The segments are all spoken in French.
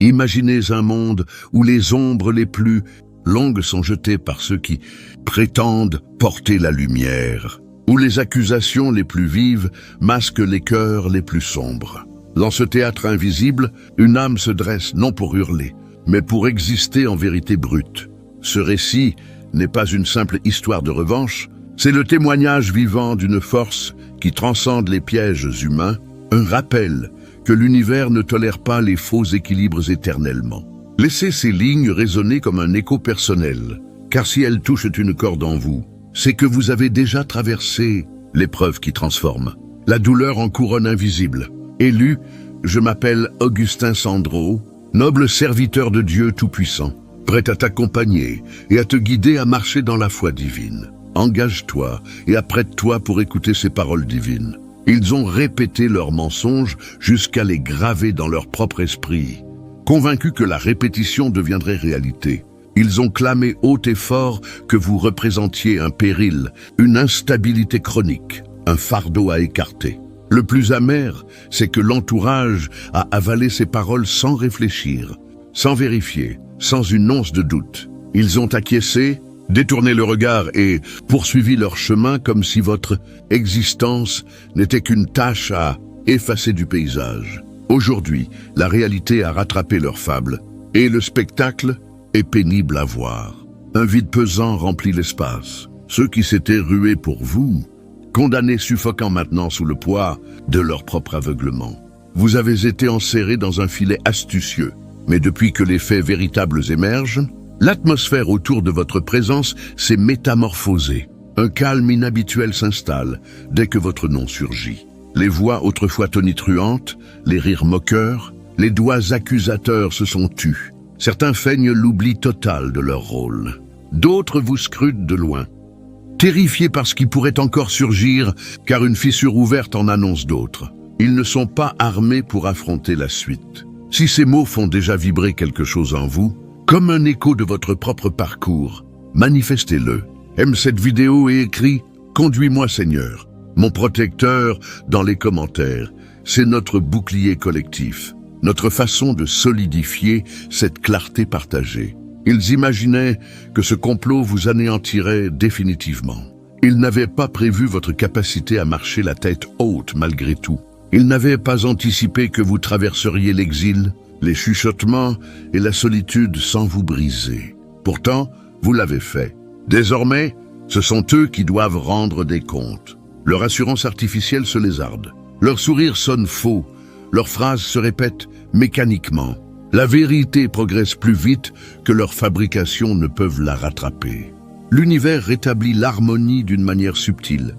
Imaginez un monde où les ombres les plus longues sont jetées par ceux qui prétendent porter la lumière, où les accusations les plus vives masquent les cœurs les plus sombres. Dans ce théâtre invisible, une âme se dresse non pour hurler, mais pour exister en vérité brute. Ce récit n'est pas une simple histoire de revanche, c'est le témoignage vivant d'une force qui transcende les pièges humains, un rappel que l'univers ne tolère pas les faux équilibres éternellement. Laissez ces lignes résonner comme un écho personnel, car si elles touchent une corde en vous, c'est que vous avez déjà traversé l'épreuve qui transforme, la douleur en couronne invisible. Élu, je m'appelle Augustin Sandro, noble serviteur de Dieu Tout-Puissant, prêt à t'accompagner et à te guider à marcher dans la foi divine. Engage-toi et apprête-toi pour écouter ces paroles divines. Ils ont répété leurs mensonges jusqu'à les graver dans leur propre esprit. Convaincus que la répétition deviendrait réalité, ils ont clamé haut et fort que vous représentiez un péril, une instabilité chronique, un fardeau à écarter. Le plus amer, c'est que l'entourage a avalé ces paroles sans réfléchir, sans vérifier, sans une once de doute. Ils ont acquiescé, détourné le regard et poursuivi leur chemin comme si votre existence n'était qu'une tâche à effacer du paysage. Aujourd'hui, la réalité a rattrapé leur fable, et le spectacle est pénible à voir. Un vide pesant remplit l'espace. Ceux qui s'étaient rués pour vous, condamnés suffocant maintenant sous le poids de leur propre aveuglement. Vous avez été enserrés dans un filet astucieux, mais depuis que les faits véritables émergent, l'atmosphère autour de votre présence s'est métamorphosée. Un calme inhabituel s'installe dès que votre nom surgit. Les voix autrefois tonitruantes, les rires moqueurs, les doigts accusateurs se sont tus. Certains feignent l'oubli total de leur rôle. D'autres vous scrutent de loin, terrifiés par ce qui pourrait encore surgir, car une fissure ouverte en annonce d'autres. Ils ne sont pas armés pour affronter la suite. Si ces mots font déjà vibrer quelque chose en vous, comme un écho de votre propre parcours, manifestez-le. Aime cette vidéo et écris « Conduis-moi Seigneur ». Mon protecteur dans les commentaires, c'est notre bouclier collectif, notre façon de solidifier cette clarté partagée. Ils imaginaient que ce complot vous anéantirait définitivement. Ils n'avaient pas prévu votre capacité à marcher la tête haute malgré tout. Ils n'avaient pas anticipé que vous traverseriez l'exil, les chuchotements et la solitude sans vous briser. Pourtant, vous l'avez fait. Désormais, ce sont eux qui doivent rendre des comptes. Leur assurance artificielle se lézarde. Leur sourire sonne faux. Leurs phrases se répètent mécaniquement. La vérité progresse plus vite que leurs fabrications ne peuvent la rattraper. L'univers rétablit l'harmonie d'une manière subtile.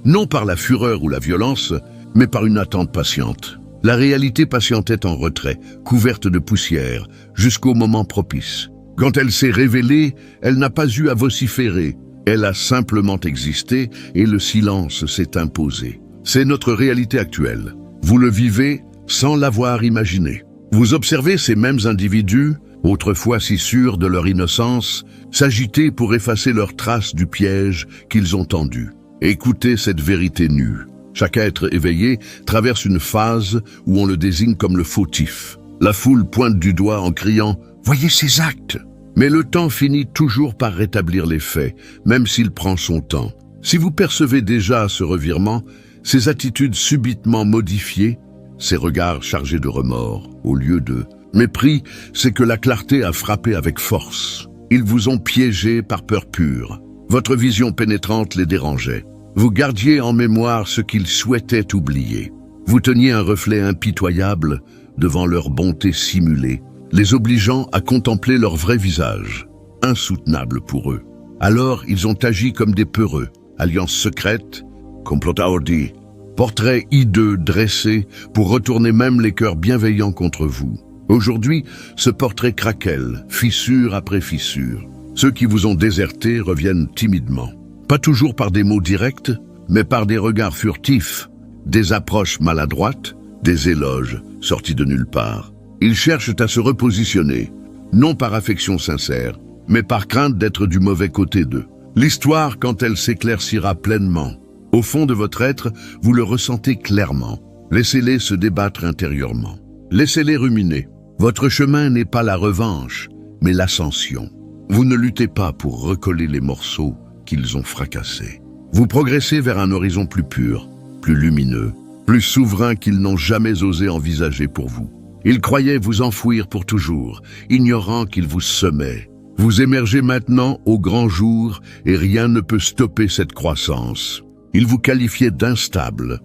Non par la fureur ou la violence, mais par une attente patiente. La réalité patientait en retrait, couverte de poussière, jusqu'au moment propice. Quand elle s'est révélée, elle n'a pas eu à vociférer. Elle a simplement existé et le silence s'est imposé. C'est notre réalité actuelle. Vous le vivez sans l'avoir imaginé. Vous observez ces mêmes individus, autrefois si sûrs de leur innocence, s'agiter pour effacer leurs traces du piège qu'ils ont tendu. Écoutez cette vérité nue. Chaque être éveillé traverse une phase où on le désigne comme le fautif. La foule pointe du doigt en criant « Voyez ces actes !» Mais le temps finit toujours par rétablir les faits, même s'il prend son temps. Si vous percevez déjà ce revirement, ces attitudes subitement modifiées, ces regards chargés de remords, au lieu de mépris, c'est que la clarté a frappé avec force. Ils vous ont piégé par peur pure. Votre vision pénétrante les dérangeait. Vous gardiez en mémoire ce qu'ils souhaitaient oublier. Vous teniez un reflet impitoyable devant leur bonté simulée, les obligeant à contempler leur vrai visage, insoutenable pour eux. Alors ils ont agi comme des peureux, alliance secrète, complot ordi, portrait hideux dressé pour retourner même les cœurs bienveillants contre vous. Aujourd'hui, ce portrait craquelle, fissure après fissure. Ceux qui vous ont déserté reviennent timidement. Pas toujours par des mots directs, mais par des regards furtifs, des approches maladroites, des éloges sortis de nulle part. Ils cherchent à se repositionner, non par affection sincère, mais par crainte d'être du mauvais côté d'eux. L'histoire, quand elle s'éclaircira pleinement, au fond de votre être, vous le ressentez clairement. Laissez-les se débattre intérieurement. Laissez-les ruminer. Votre chemin n'est pas la revanche, mais l'ascension. Vous ne luttez pas pour recoller les morceaux qu'ils ont fracassés. Vous progressez vers un horizon plus pur, plus lumineux, plus souverain qu'ils n'ont jamais osé envisager pour vous. Ils croyaient vous enfouir pour toujours, ignorant qu'ils vous semaient. Vous émergez maintenant au grand jour et rien ne peut stopper cette croissance. Ils vous qualifiaient d'instable.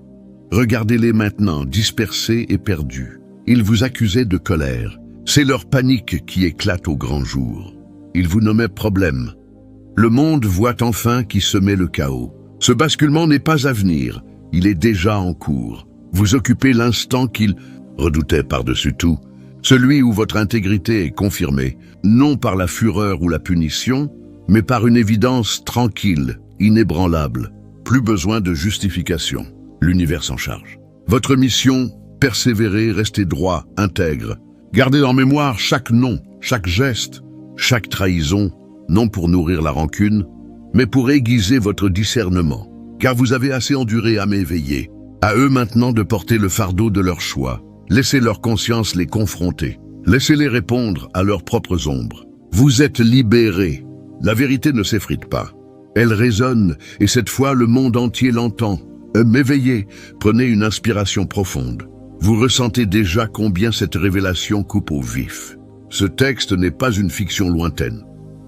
Regardez-les maintenant, dispersés et perdus. Ils vous accusaient de colère. C'est leur panique qui éclate au grand jour. Ils vous nommaient problème. Le monde voit enfin qui semait le chaos. Ce basculement n'est pas à venir, il est déjà en cours. Vous occupez l'instant qu'ils redoutaient par-dessus tout, celui où votre intégrité est confirmée, non par la fureur ou la punition, mais par une évidence tranquille, inébranlable. Plus besoin de justification. L'univers s'en charge. Votre mission, persévérer, rester droit, intègre. Gardez en mémoire chaque nom, chaque geste, chaque trahison, non pour nourrir la rancune, mais pour aiguiser votre discernement. Car vous avez assez enduré à m'éveiller. À eux maintenant de porter le fardeau de leur choix. Laissez leur conscience les confronter. Laissez-les répondre à leurs propres ombres. Vous êtes libérés. La vérité ne s'effrite pas. Elle résonne, et cette fois le monde entier l'entend. M'éveillez, prenez une inspiration profonde. Vous ressentez déjà combien cette révélation coupe au vif. Ce texte n'est pas une fiction lointaine.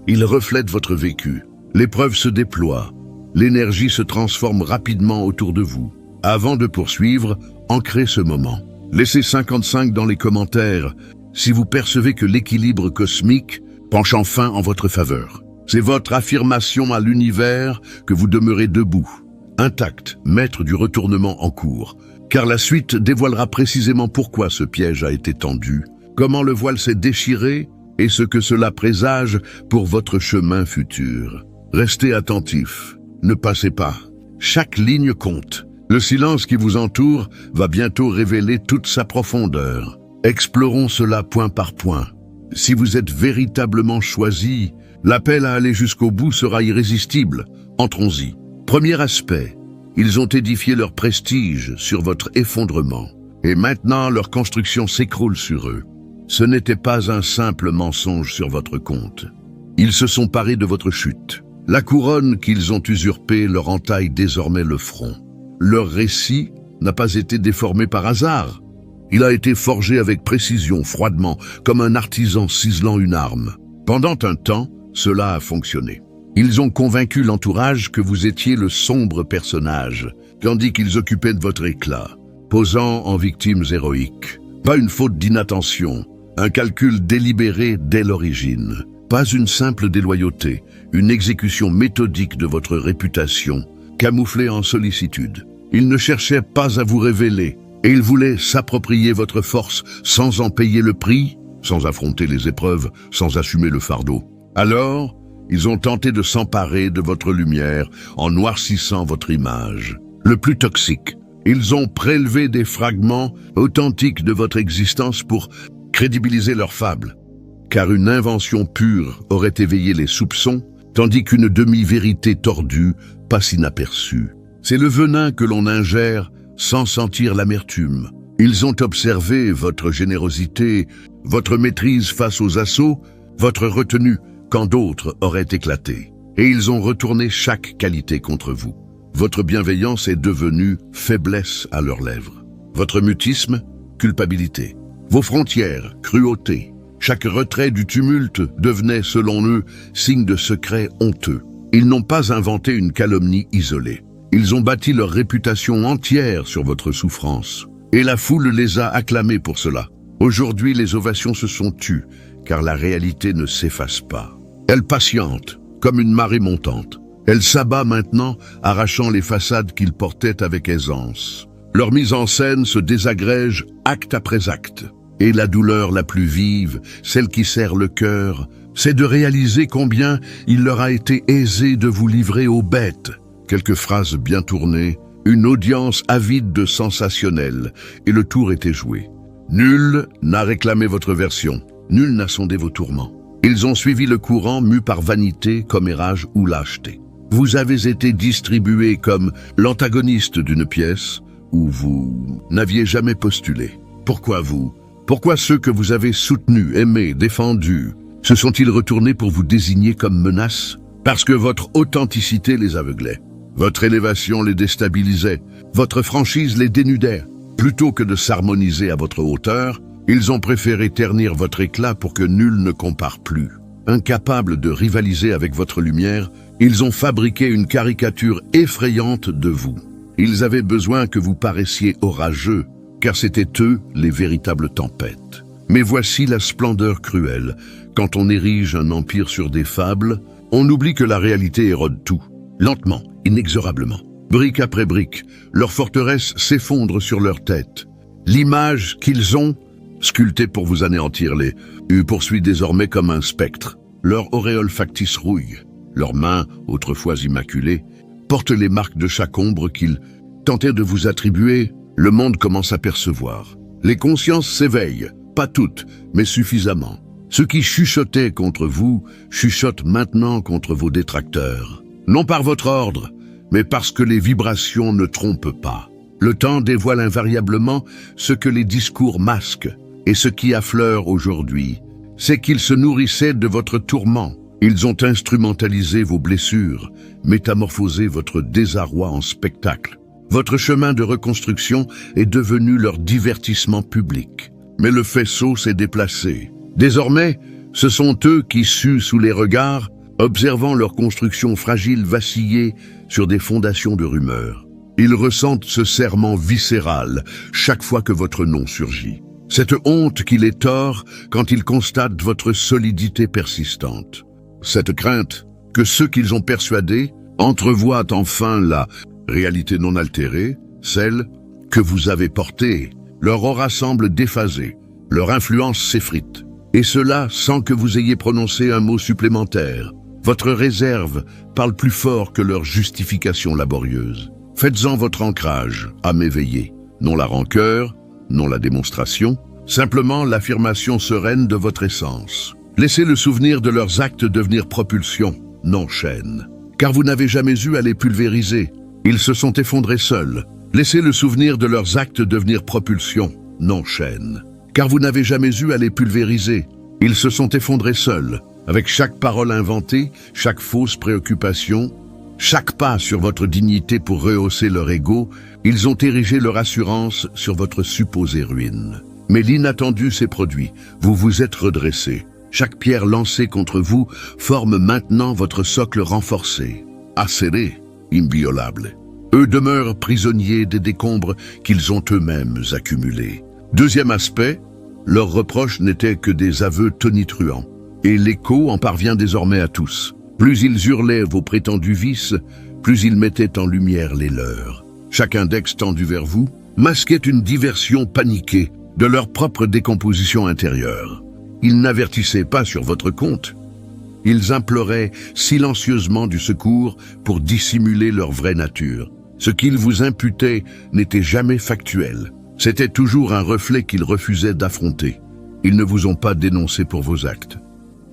Il reflète votre vécu. L'épreuve se déploie. L'énergie se transforme rapidement autour de vous. Avant de poursuivre, ancrez ce moment. Laissez 55 dans les commentaires si vous percevez que l'équilibre cosmique penche enfin en votre faveur. C'est votre affirmation à l'univers que vous demeurez debout, intact, maître du retournement en cours. Car la suite dévoilera précisément pourquoi ce piège a été tendu, comment le voile s'est déchiré et ce que cela présage pour votre chemin futur. Restez attentif, ne passez pas. Chaque ligne compte. Le silence qui vous entoure va bientôt révéler toute sa profondeur. Explorons cela point par point. Si vous êtes véritablement choisi, l'appel à aller jusqu'au bout sera irrésistible. Entrons-y. Premier aspect, ils ont édifié leur prestige sur votre effondrement. Et maintenant, leur construction s'écroule sur eux. Ce n'était pas un simple mensonge sur votre compte. Ils se sont parés de votre chute. La couronne qu'ils ont usurpée leur entaille désormais le front. Leur récit n'a pas été déformé par hasard. Il a été forgé avec précision, froidement, comme un artisan ciselant une arme. Pendant un temps, cela a fonctionné. Ils ont convaincu l'entourage que vous étiez le sombre personnage, tandis qu'ils occupaient de votre éclat, posant en victimes héroïques. Pas une faute d'inattention, un calcul délibéré dès l'origine. Pas une simple déloyauté, une exécution méthodique de votre réputation, camouflée en sollicitude. Ils ne cherchaient pas à vous révéler, et ils voulaient s'approprier votre force sans en payer le prix, sans affronter les épreuves, sans assumer le fardeau. Alors, ils ont tenté de s'emparer de votre lumière en noircissant votre image. Le plus toxique, ils ont prélevé des fragments authentiques de votre existence pour crédibiliser leur fable. Car une invention pure aurait éveillé les soupçons, tandis qu'une demi-vérité tordue passe inaperçue. C'est le venin que l'on ingère sans sentir l'amertume. Ils ont observé votre générosité, votre maîtrise face aux assauts, votre retenue quand d'autres auraient éclaté. Et ils ont retourné chaque qualité contre vous. Votre bienveillance est devenue faiblesse à leurs lèvres. Votre mutisme, culpabilité. Vos frontières, cruauté. Chaque retrait du tumulte devenait, selon eux, signe de secret honteux. Ils n'ont pas inventé une calomnie isolée. Ils ont bâti leur réputation entière sur votre souffrance. Et la foule les a acclamés pour cela. Aujourd'hui, les ovations se sont tues, car la réalité ne s'efface pas. Elle patiente, comme une marée montante. Elle s'abat maintenant, arrachant les façades qu'ils portaient avec aisance. Leur mise en scène se désagrège acte après acte. Et la douleur la plus vive, celle qui serre le cœur, c'est de réaliser combien il leur a été aisé de vous livrer aux bêtes. Quelques phrases bien tournées, une audience avide de sensationnel, et le tour était joué. Nul n'a réclamé votre version, nul n'a sondé vos tourments. Ils ont suivi le courant mus par vanité, commérage ou lâcheté. Vous avez été distribué comme l'antagoniste d'une pièce où vous n'aviez jamais postulé. Pourquoi vous ? Pourquoi ceux que vous avez soutenus, aimés, défendus, se sont-ils retournés pour vous désigner comme menace? Parce que votre authenticité les aveuglait. Votre élévation les déstabilisait. Votre franchise les dénudait. Plutôt que de s'harmoniser à votre hauteur, ils ont préféré ternir votre éclat pour que nul ne compare plus. Incapables de rivaliser avec votre lumière, ils ont fabriqué une caricature effrayante de vous. Ils avaient besoin que vous paraissiez orageux, car c'étaient eux les véritables tempêtes. Mais voici la splendeur cruelle. Quand on érige un empire sur des fables, on oublie que la réalité érode tout. Lentement, inexorablement. Brique après brique, leur forteresse s'effondre sur leur tête. L'image qu'ils ont, sculptée pour vous anéantir, les poursuit désormais comme un spectre. Leur auréole factice rouille. Leurs mains, autrefois immaculées, portent les marques de chaque ombre qu'ils tentaient de vous attribuer. Le monde commence à percevoir. Les consciences s'éveillent, pas toutes, mais suffisamment. Ceux qui chuchotaient contre vous chuchotent maintenant contre vos détracteurs. Non par votre ordre, mais parce que les vibrations ne trompent pas. Le temps dévoile invariablement ce que les discours masquent, et ce qui affleure aujourd'hui, c'est qu'ils se nourrissaient de votre tourment. Ils ont instrumentalisé vos blessures, métamorphosé votre désarroi en spectacle. Votre chemin de reconstruction est devenu leur divertissement public. Mais le faisceau s'est déplacé. Désormais, ce sont eux qui suent sous les regards, observant leur construction fragile vaciller sur des fondations de rumeurs. Ils ressentent ce serrement viscéral chaque fois que votre nom surgit. Cette honte qui les tord quand ils constatent votre solidité persistante. Cette crainte que ceux qu'ils ont persuadés entrevoient enfin la réalité non altérée, celle que vous avez portée. Leur aura semble déphasée, leur influence s'effrite. Et cela sans que vous ayez prononcé un mot supplémentaire. Votre réserve parle plus fort que leur justification laborieuse. Faites-en votre ancrage, âme éveillée. Non la rancœur, non la démonstration, simplement l'affirmation sereine de votre essence. Laissez le souvenir de leurs actes devenir propulsion, non chaîne. Car vous n'avez jamais eu à les pulvériser. Ils se sont effondrés seuls. Laissez le souvenir de leurs actes devenir propulsion, non chaîne. Car vous n'avez jamais eu à les pulvériser. Ils se sont effondrés seuls. Avec chaque parole inventée, chaque fausse préoccupation, chaque pas sur votre dignité pour rehausser leur ego, ils ont érigé leur assurance sur votre supposée ruine. Mais l'inattendu s'est produit. Vous vous êtes redressé. Chaque pierre lancée contre vous forme maintenant votre socle renforcé, acéré, inviolable. Eux demeurent prisonniers des décombres qu'ils ont eux-mêmes accumulés. Deuxième aspect, leurs reproches n'étaient que des aveux tonitruants. Et l'écho en parvient désormais à tous. Plus ils hurlaient vos prétendus vices, plus ils mettaient en lumière les leurs. Chaque index tendu vers vous masquait une diversion paniquée de leur propre décomposition intérieure. Ils n'avertissaient pas sur votre compte. Ils imploraient silencieusement du secours pour dissimuler leur vraie nature. Ce qu'ils vous imputaient n'était jamais factuel. C'était toujours un reflet qu'ils refusaient d'affronter. Ils ne vous ont pas dénoncé pour vos actes.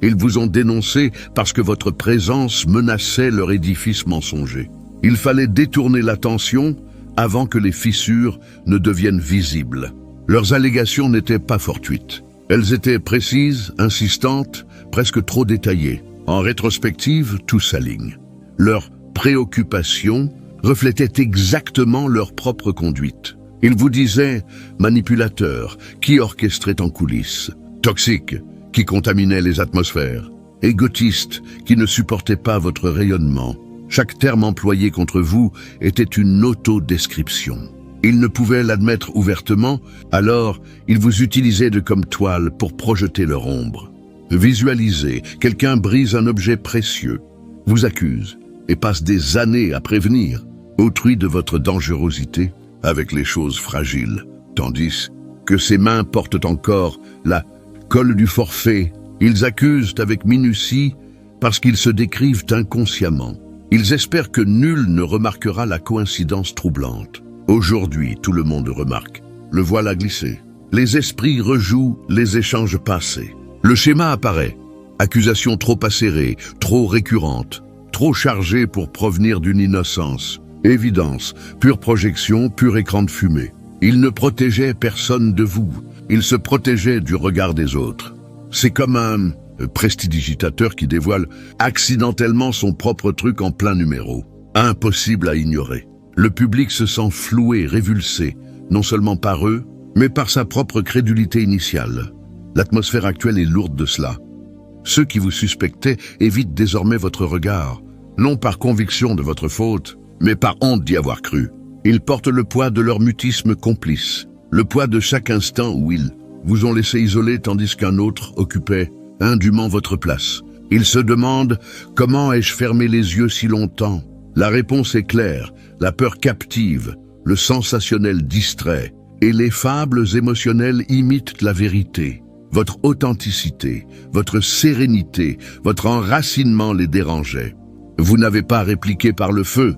Ils vous ont dénoncé parce que votre présence menaçait leur édifice mensonger. Il fallait détourner l'attention avant que les fissures ne deviennent visibles. Leurs allégations n'étaient pas fortuites. Elles étaient précises, insistantes, presque trop détaillées. En rétrospective, tout s'aligne. Leurs préoccupations reflétaient exactement leur propre conduite. Ils vous disaient manipulateurs, qui orchestraient en coulisses, toxiques, qui contaminaient les atmosphères, égotistes, qui ne supportaient pas votre rayonnement. Chaque terme employé contre vous était une autodescription. Ils ne pouvaient l'admettre ouvertement, alors ils vous utilisaient comme toile pour projeter leur ombre. Visualisez, quelqu'un brise un objet précieux, vous accuse et passe des années à prévenir autrui de votre dangerosité avec les choses fragiles, tandis que ses mains portent encore la colle du forfait. Ils accusent avec minutie parce qu'ils se décrivent inconsciemment. Ils espèrent que nul ne remarquera la coïncidence troublante. Aujourd'hui, tout le monde remarque. Le voile a glissé. Les esprits rejouent les échanges passés. Le schéma apparaît. Accusation trop acérée, trop récurrente, trop chargée pour provenir d'une innocence. Évidence, pure projection, pur écran de fumée. Ils ne protégeaient personne de vous. Il se protégeait du regard des autres. C'est comme un prestidigitateur qui dévoile accidentellement son propre truc en plein numéro. Impossible à ignorer. Le public se sent floué, révulsé, non seulement par eux, mais par sa propre crédulité initiale. L'atmosphère actuelle est lourde de cela. Ceux qui vous suspectaient évitent désormais votre regard, non par conviction de votre faute, mais par honte d'y avoir cru. Ils portent le poids de leur mutisme complice, le poids de chaque instant où ils vous ont laissé isolé tandis qu'un autre occupait indûment votre place. Ils se demandent « Comment ai-je fermé les yeux si longtemps ?» La réponse est claire, la peur captive, le sensationnel distrait, et les fables émotionnelles imitent la vérité. Votre authenticité, votre sérénité, votre enracinement les dérangeait. Vous n'avez pas répliqué par le feu.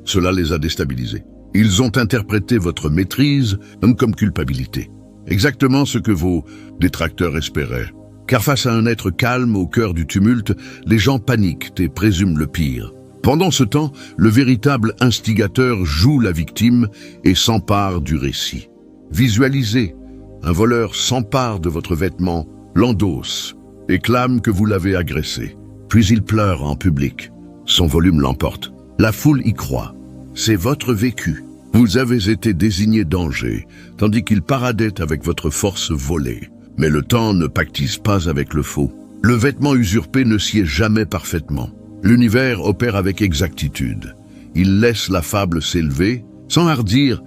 Cela les a déstabilisés. Ils ont interprété votre maîtrise comme culpabilité. Exactement ce que vos détracteurs espéraient. Car face à un être calme au cœur du tumulte, les gens paniquent et présument le pire. Pendant ce temps, le véritable instigateur joue la victime et s'empare du récit. Visualisez, un voleur s'empare de votre vêtement, l'endosse et clame que vous l'avez agressé. Puis il pleure en public. Son volume l'emporte. La foule y croit. C'est votre vécu. Vous avez été désigné danger, tandis qu'il paradait avec votre force volée. Mais le temps ne pactise pas avec le faux. Le vêtement usurpé ne sied jamais parfaitement. L'univers opère avec exactitude. Il laisse la fable s'élever, sans hardir,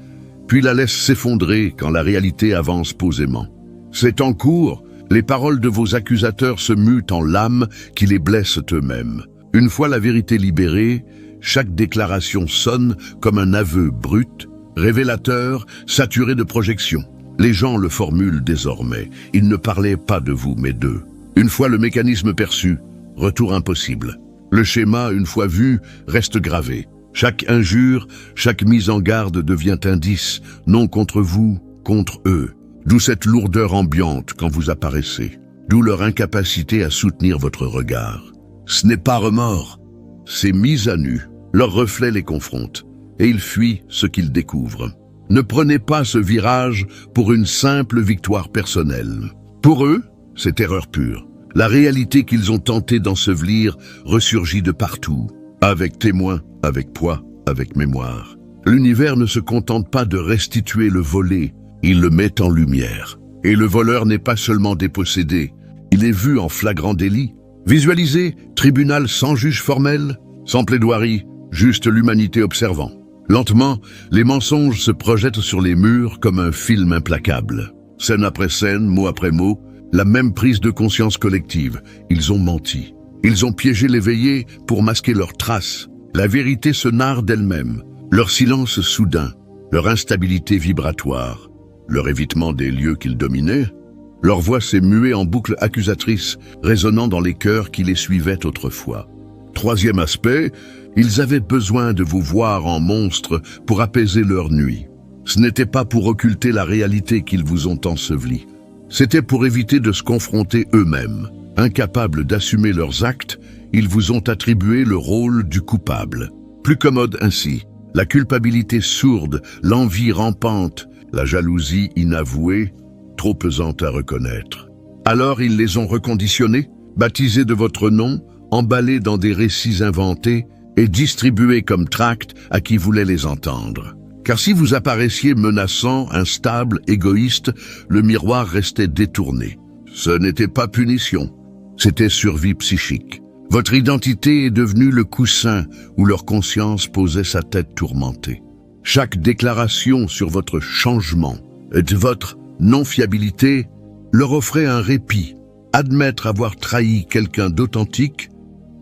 puis la laisse s'effondrer quand la réalité avance posément. C'est en cours, les paroles de vos accusateurs se mutent en lames qui les blessent eux-mêmes. Une fois la vérité libérée, chaque déclaration sonne comme un aveu brut, révélateur, saturé de projections. Les gens le formulent désormais. Ils ne parlaient pas de vous, mais d'eux. Une fois le mécanisme perçu, retour impossible. Le schéma, une fois vu, reste gravé. Chaque injure, chaque mise en garde devient indice, non contre vous, contre eux. D'où cette lourdeur ambiante quand vous apparaissez. D'où leur incapacité à soutenir votre regard. Ce n'est pas remords, c'est mise à nu. Leur reflet les confronte, et ils fuient ce qu'ils découvrent. Ne prenez pas ce virage pour une simple victoire personnelle. Pour eux, c'est erreur pure. La réalité qu'ils ont tenté d'ensevelir ressurgit de partout, avec témoins, avec poids, avec mémoire. L'univers ne se contente pas de restituer le volé, il le met en lumière. Et le voleur n'est pas seulement dépossédé, il est vu en flagrant délit. Visualisez, tribunal sans juge formel, sans plaidoirie, juste l'humanité observant. Lentement, les mensonges se projettent sur les murs comme un film implacable. Scène après scène, mot après mot, la même prise de conscience collective. Ils ont menti. Ils ont piégé l'éveillé pour masquer leurs traces. La vérité se narre d'elle-même. Leur silence soudain, leur instabilité vibratoire, leur évitement des lieux qu'ils dominaient. Leur voix s'est muée en boucle accusatrice, résonnant dans les cœurs qui les suivaient autrefois. Troisième aspect, ils avaient besoin de vous voir en monstre pour apaiser leur nuit. Ce n'était pas pour occulter la réalité qu'ils vous ont enseveli. C'était pour éviter de se confronter eux-mêmes. Incapables d'assumer leurs actes, ils vous ont attribué le rôle du coupable. Plus commode ainsi, la culpabilité sourde, l'envie rampante, la jalousie inavouée, trop pesante à reconnaître. Alors ils les ont reconditionnés, baptisés de votre nom, emballés dans des récits inventés et distribués comme tracts à qui voulait les entendre. Car si vous apparaissiez menaçant, instable, égoïste, le miroir restait détourné. Ce n'était pas punition, c'était survie psychique. Votre identité est devenue le coussin où leur conscience posait sa tête tourmentée. Chaque déclaration sur votre changement et de votre non-fiabilité leur offrait un répit. Admettre avoir trahi quelqu'un d'authentique,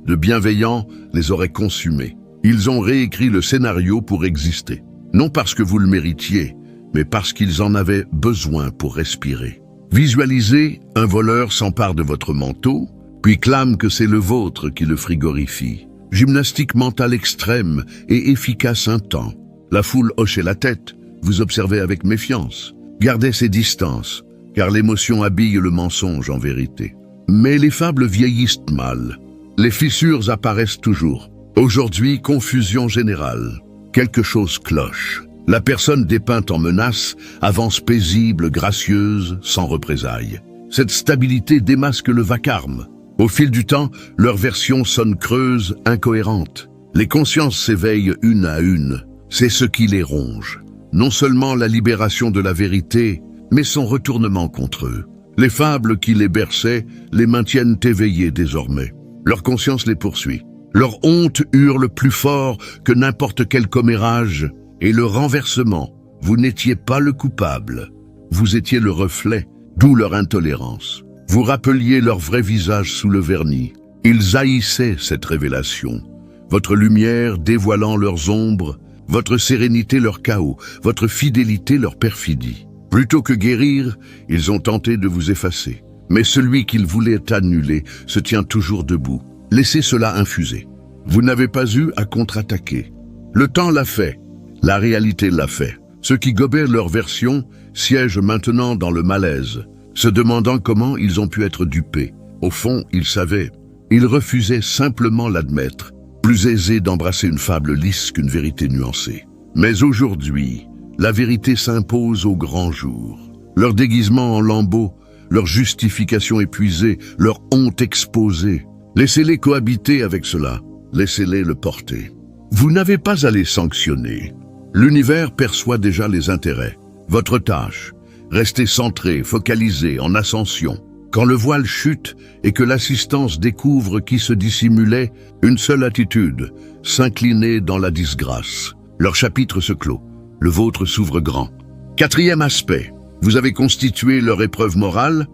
de bienveillant, les aurait consumés. Ils ont réécrit le scénario pour exister. Non parce que vous le méritiez, mais parce qu'ils en avaient besoin pour respirer. Visualisez, un voleur s'empare de votre manteau, puis clame que c'est le vôtre qui le frigorifie. Gymnastique mentale extrême et efficace un temps. La foule hochait la tête, vous observez avec méfiance. Gardez ses distances, car l'émotion habille le mensonge en vérité. Mais les fables vieillissent mal. Les fissures apparaissent toujours. Aujourd'hui, confusion générale. Quelque chose cloche. La personne dépeinte en menace avance paisible, gracieuse, sans représailles. Cette stabilité démasque le vacarme. Au fil du temps, leur version sonne creuse, incohérente. Les consciences s'éveillent une à une. C'est ce qui les ronge. Non seulement la libération de la vérité, mais son retournement contre eux. Les fables qui les berçaient les maintiennent éveillés désormais. Leur conscience les poursuit. Leur honte hurle plus fort que n'importe quel commérage. Et le renversement, vous n'étiez pas le coupable. Vous étiez le reflet, d'où leur intolérance. Vous rappeliez leur vrai visage sous le vernis. Ils haïssaient cette révélation. Votre lumière dévoilant leurs ombres, votre sérénité leur chaos, votre fidélité leur perfidie. Plutôt que guérir, ils ont tenté de vous effacer. Mais celui qu'ils voulaient annuler se tient toujours debout. Laissez cela infuser. Vous n'avez pas eu à contre-attaquer. Le temps l'a fait, la réalité l'a fait. Ceux qui gobaient leur version siègent maintenant dans le malaise, se demandant comment ils ont pu être dupés. Au fond, ils savaient. Ils refusaient simplement l'admettre. Plus aisé d'embrasser une fable lisse qu'une vérité nuancée. Mais aujourd'hui, la vérité s'impose au grand jour. Leur déguisement en lambeaux, leur justification épuisée, leur honte exposée. Laissez-les cohabiter avec cela. Laissez-les le porter. Vous n'avez pas à les sanctionner. L'univers perçoit déjà les intérêts. Votre tâche, restez centré, focalisé, en ascension. Quand le voile chute et que l'assistance découvre qui se dissimulait, une seule attitude, s'incliner dans la disgrâce. Leur chapitre se clôt, le vôtre s'ouvre grand. Quatrième aspect, vous avez constitué leur épreuve morale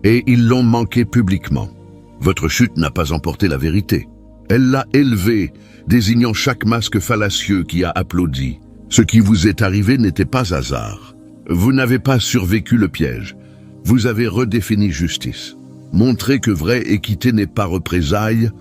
et ils l'ont manqué publiquement. Votre chute n'a pas emporté la vérité. Elle l'a élevée, désignant chaque masque fallacieux qui a applaudi. Ce qui vous est arrivé n'était pas hasard. Vous n'avez pas survécu le piège. Vous avez redéfini justice. Montré que vraie équité n'est pas représailles,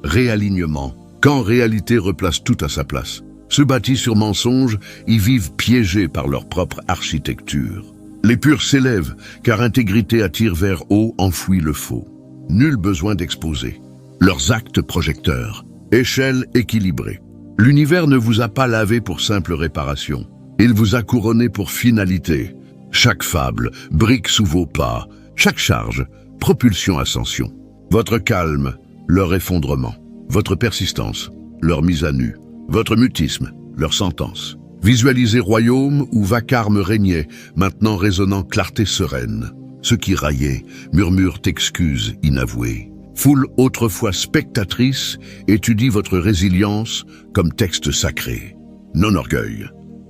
réalignement. Quand réalité replace tout à sa place. Ceux bâtis sur mensonges y vivent piégés par leur propre architecture. Les purs s'élèvent, car intégrité attire vers haut, enfouit le faux. Nul besoin d'exposer. Leurs actes projecteurs. Échelle équilibrée. L'univers ne vous a pas lavé pour simple réparation. Il vous a couronné pour finalité. Chaque fable, brique sous vos pas. Chaque charge, propulsion ascension. Votre calme, leur effondrement. Votre persistance, leur mise à nu. Votre mutisme, leur sentence. Visualisez royaume où vacarme régnait, maintenant résonnant clarté sereine. Ceux qui raillaient murmurent excuses inavouées. Foule autrefois spectatrice étudie votre résilience comme texte sacré. Non-orgueil.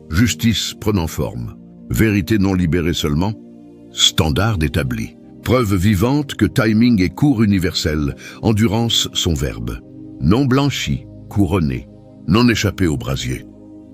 Justice prenant forme. Vérité non libérée seulement. Standard établi. Preuve vivante que timing est cours universel. Endurance son verbe. Non blanchi, couronné. Non échappé au brasier.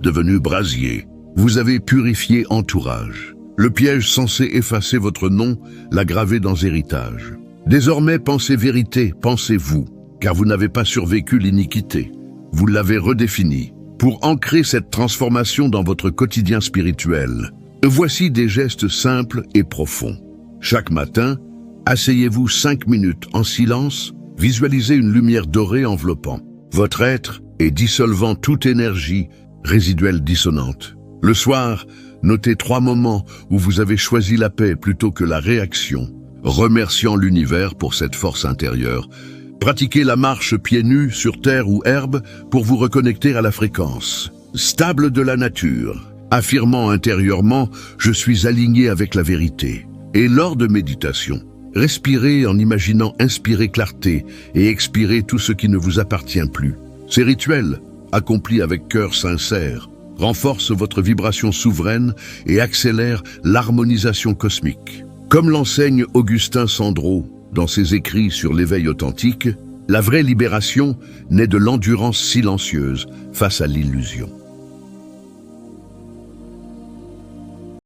Devenu brasier, vous avez purifié entourage. Le piège censé effacer votre nom l'a gravé dans héritage. Désormais, pensez vérité, pensez vous, car vous n'avez pas survécu l'iniquité. Vous l'avez redéfinie. Pour ancrer cette transformation dans votre quotidien spirituel, voici des gestes simples et profonds. Chaque matin, asseyez-vous 5 minutes en silence, visualisez une lumière dorée enveloppant votre être et dissolvant toute énergie résiduelle dissonante. Le soir, notez 3 moments où vous avez choisi la paix plutôt que la réaction, remerciant l'univers pour cette force intérieure. Pratiquez la marche pieds nus sur terre ou herbe pour vous reconnecter à la fréquence stable de la nature, affirmant intérieurement « je suis aligné avec la vérité ». Et lors de méditation, respirez en imaginant inspirer clarté et expirer tout ce qui ne vous appartient plus. Ces rituels, accomplis avec cœur sincère, renforcent votre vibration souveraine et accélèrent l'harmonisation cosmique. Comme l'enseigne Augustin Sandro dans ses écrits sur l'éveil authentique, la vraie libération naît de l'endurance silencieuse face à l'illusion.